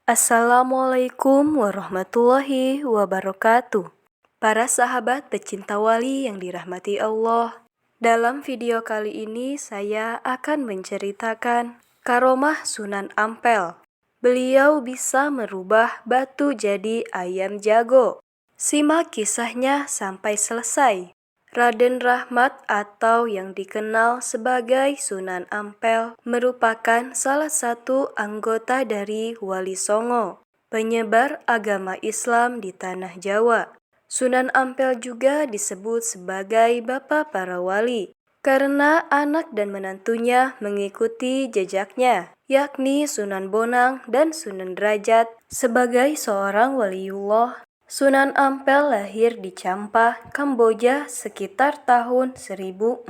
Assalamualaikum warahmatullahi wabarakatuh. Para sahabat pecinta wali yang dirahmati Allah, dalam video kali ini saya akan menceritakan karomah Sunan Ampel. Beliau bisa merubah batu jadi ayam jago. Simak kisahnya sampai selesai. Raden Rahmat atau yang dikenal sebagai Sunan Ampel merupakan salah satu anggota dari Wali Songo, penyebar agama Islam di tanah Jawa. Sunan Ampel juga disebut sebagai Bapak para Wali karena anak dan menantunya mengikuti jejaknya, yakni Sunan Bonang dan Sunan Derajat sebagai seorang waliullah. Sunan Ampel lahir di Champa, Kamboja sekitar tahun 1401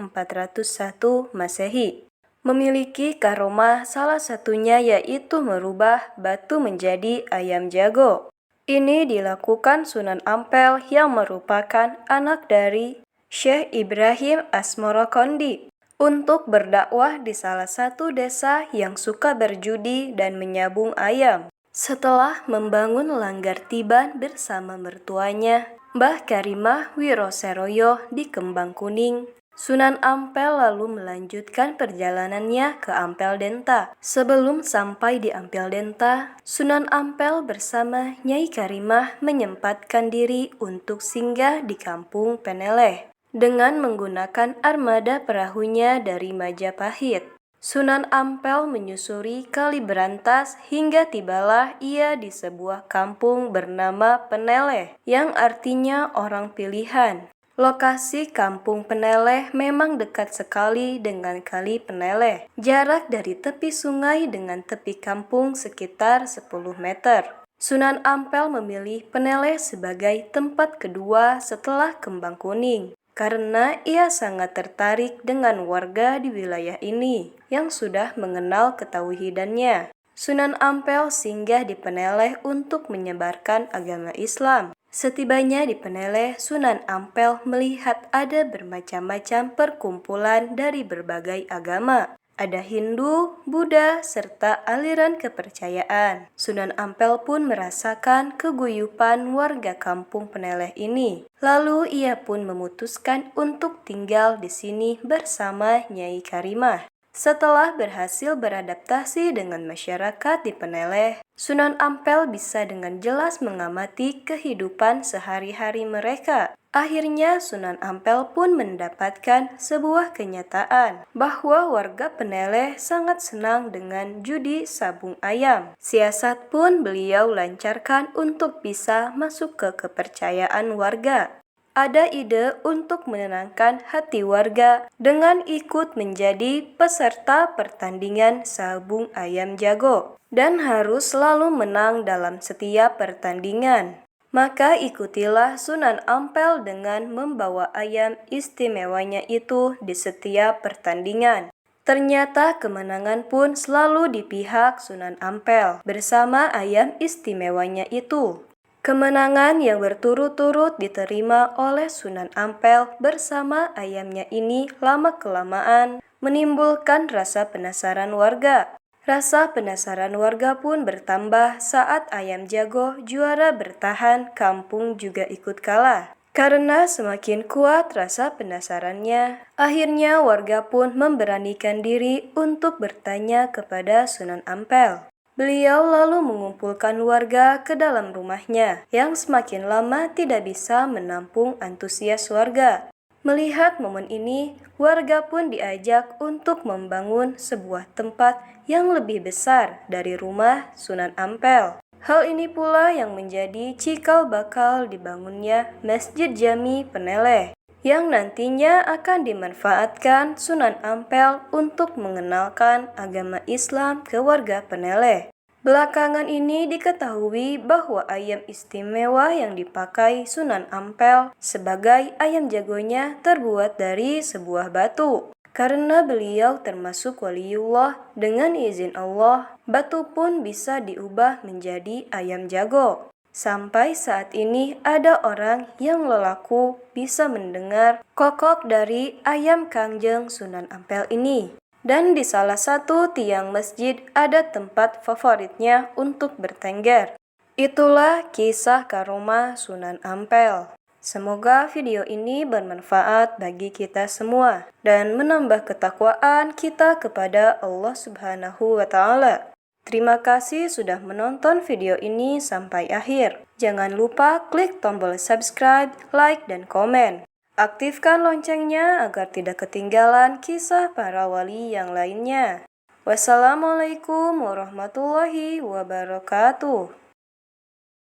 Masehi. Memiliki karomah salah satunya yaitu merubah batu menjadi ayam jago. Ini dilakukan Sunan Ampel yang merupakan anak dari Syekh Ibrahim Asmorokondi untuk berdakwah di salah satu desa yang suka berjudi dan menyabung ayam. Setelah membangun Langgar Tiban bersama mertuanya, Mbah Karimah Wiroseroyo di Kembang Kuning, Sunan Ampel lalu melanjutkan perjalanannya ke Ampel Denta. Sebelum sampai di Ampel Denta, Sunan Ampel bersama Nyai Karimah menyempatkan diri untuk singgah di Kampung Peneleh dengan menggunakan armada perahunya dari Majapahit. Sunan Ampel menyusuri Kali Berantas hingga tibalah ia di sebuah kampung bernama Peneleh, yang artinya orang pilihan. Lokasi Kampung Peneleh memang dekat sekali dengan Kali Peneleh. Jarak dari tepi sungai dengan tepi kampung sekitar 10 meter. Sunan Ampel memilih Peneleh sebagai tempat kedua setelah Kembang Kuning, karena ia sangat tertarik dengan warga di wilayah ini yang sudah mengenal ketauhidannya. Sunan Ampel singgah di Peneleh untuk menyebarkan agama Islam. Setibanya di Peneleh, Sunan Ampel melihat ada bermacam-macam perkumpulan dari berbagai agama. Ada Hindu, Buddha, serta aliran kepercayaan. Sunan Ampel pun merasakan keguyupan warga kampung Peneleh ini. Lalu ia pun memutuskan untuk tinggal di sini bersama Nyai Karimah. Setelah berhasil beradaptasi dengan masyarakat di Peneleh, Sunan Ampel bisa dengan jelas mengamati kehidupan sehari-hari mereka. Akhirnya Sunan Ampel pun mendapatkan sebuah kenyataan bahwa warga Peneleh sangat senang dengan judi sabung ayam. Siasat pun beliau lancarkan untuk bisa masuk ke kepercayaan warga. Ada ide untuk menenangkan hati warga dengan ikut menjadi peserta pertandingan sabung ayam jago dan harus selalu menang dalam setiap pertandingan. Maka ikutilah Sunan Ampel dengan membawa ayam istimewanya itu di setiap pertandingan. Ternyata kemenangan pun selalu di pihak Sunan Ampel bersama ayam istimewanya itu. Kemenangan yang berturut-turut diterima oleh Sunan Ampel bersama ayamnya ini lama-kelamaan menimbulkan rasa penasaran warga. Rasa penasaran warga pun bertambah saat ayam jago juara bertahan, kampung juga ikut kalah. Karena semakin kuat rasa penasarannya, akhirnya warga pun memberanikan diri untuk bertanya kepada Sunan Ampel. Beliau lalu mengumpulkan warga ke dalam rumahnya yang semakin lama tidak bisa menampung antusias warga. Melihat momen ini, warga pun diajak untuk membangun sebuah tempat yang lebih besar dari rumah Sunan Ampel. Hal ini pula yang menjadi cikal bakal dibangunnya Masjid Jami Peneleh, yang nantinya akan dimanfaatkan Sunan Ampel untuk mengenalkan agama Islam ke warga Peneleh. Belakangan ini diketahui bahwa ayam istimewa yang dipakai Sunan Ampel sebagai ayam jagonya terbuat dari sebuah batu. Karena beliau termasuk waliullah, dengan izin Allah, batu pun bisa diubah menjadi ayam jago. Sampai saat ini ada orang yang lelaku bisa mendengar kokok dari ayam Kangjeng Sunan Ampel ini. Dan di salah satu tiang masjid ada tempat favoritnya untuk bertengger. Itulah kisah karomah Sunan Ampel. Semoga video ini bermanfaat bagi kita semua dan menambah ketakwaan kita kepada Allah Subhanahu wa Ta'ala. Terima kasih sudah menonton video ini sampai akhir. Jangan lupa klik tombol subscribe, like, dan komen. Aktifkan loncengnya agar tidak ketinggalan kisah para wali yang lainnya. Wassalamualaikum warahmatullahi wabarakatuh.